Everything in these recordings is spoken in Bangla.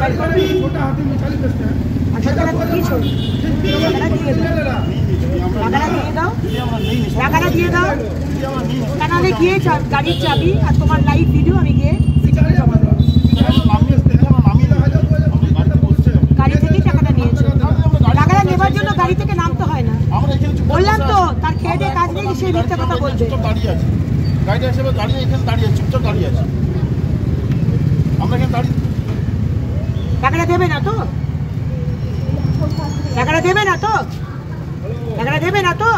छोटा हाथी में 40 बेचते हैं। अच्छा टाका দিয়ে দাও, টাকাটা দিয়ে দাও। টাকাটা গিয়ে গাড়ির চাবি আর তোমার লাইভ ভিডিও আমি গিয়ে সিটিতে জমা দেবো। গাড়ি থেকে টাকাটা নিয়েছো, টাকাটা নেবার জন্য গাড়ি থেকে নামতে হয় না। বললাম তো তার খেয়ে দিয়ে কাজ নেই, সে মিথ্যা কথা বলবে। গাড়ি হিসেবে দাঁড়িয়ে এখানে দাঁড়িয়ে আছে, চুপচাপ দাঁড়িয়ে আছে। আমরা এখানে দাঁড়িয়ে টাকাটা দেবে না তো? টাকাটা দেবে না তো? টাকাটা দেবে না তো?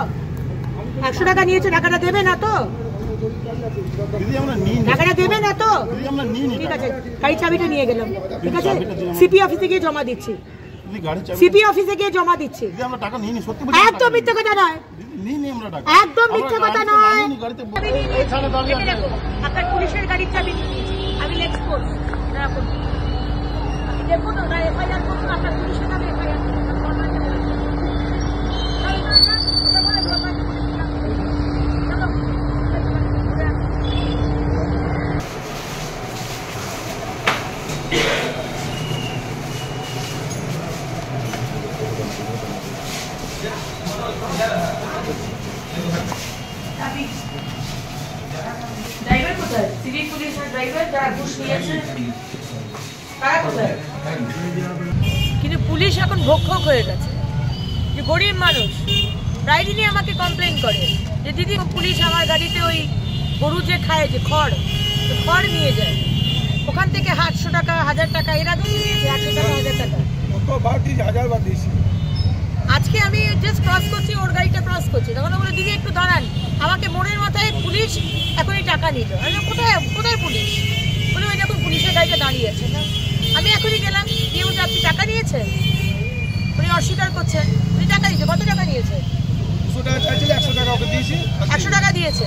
100 টাকা নিয়েছে, টাকাটা দেবে না তো? টাকাটা দেবে না তো? ঠিক আছে, গাড়ি চাবিটা নিয়ে গেলাম। ঠিক আছে, সিপি অফিসে গিয়ে জমা দিচ্ছি। সিপি অফিসে গিয়ে জমা দিচ্ছি। একদম মিথ্যে কথা নয়, একদম মিথ্যে কথা নয়। আপনার পুলিশের গাড়ির চাবি আমি লেখ করব, আমি দেখবো তো না, এফআইআর করবো আপনার পুলিশের নামে এফআইআর। ড্রাইভার কোথায়? সিভিক পুলিশের ড্রাইভার যারা ঘুষ নিয়েছে তারা কোথায়? কিন্তু পুলিশ এখন ভক্ষক হয়ে গেছে। যে গরিব মানুষ প্রায় দিনই আমাকে কমপ্লেন করে যে দিদি পুলিশ আমার গাড়িতে ওই গরু যে খায় যে খড় নিয়ে যায়, ওখান থেকে 800 টাকা 1000 টাকা এরা দিয়েছে, 800 টাকা 1000 টাকা। আজকে আমি জাস্ট ক্রস করছি, ওর গাড়িটা ক্রস করছি, তখন বলে দিদি একটু দাঁড়ান, আমাকে মনের মাথায় পুলিশ এখনই টাকা নিল। কোথায় কোথায় পুলিশ? বলে ওই যখন পুলিশের গাড়িটা দাঁড়িয়ে আছে না, আমি এখনই গেলাম গিয়ে বলছি আপনি টাকা নিয়েছেন? উনি অস্বীকার করছেন। উনি টাকা দিয়েছে, কত টাকা নিয়েছে? 100 টাকা দিয়েছে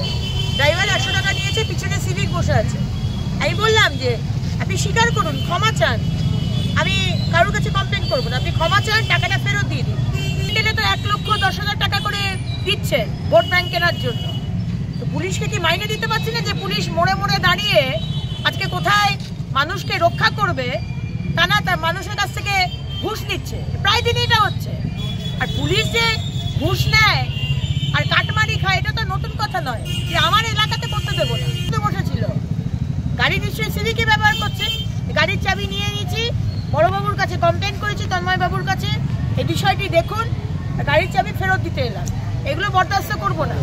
ড্রাইভার, 100 টাকা নিয়েছে, পিছনে সিভিক বসে আছে। আমি বললাম যে আপনি স্বীকার করুন, ক্ষমা চান, আমি কারোর কাছে কমপ্লেন করবো না, আপনি ক্ষমা চান, টাকাটা ফেরত দিয়ে দিন। তো 1,10,000 টাকা করে দিচ্ছে ভোট ব্যাংক কেনার জন্য। তো পুলিশকে কি মাইনে দিতে পারছি না যে পুলিশ মোড়ে মোড়ে দাঁড়িয়ে আজকে কোথায় মানুষকে রক্ষা করবে তা না, তার মানুষের কাছ থেকে ঘুষ নিচ্ছে। প্রায় দিনই এটা হচ্ছে। আর পুলিশ যে ঘুষ নেয় আর কাটমানি খায় এটা তো নতুন কথা নয়, যে আমার এলাকাতে করতে দেবো না। বসেছিল গাড়ি নিশ্চয়ই সিভিকে ব্যবহার করছে, গাড়ির চাবি নিয়ে নিয়েছি, বড়বাবুর কাছে কমপ্লেন করেছি, তন্ময় বাবুর কাছে, এই বিষয়টি দেখুন, গাড়ির চাবি ফেরত দিতে এলাম। এগুলো বরদাস্ত করবো না।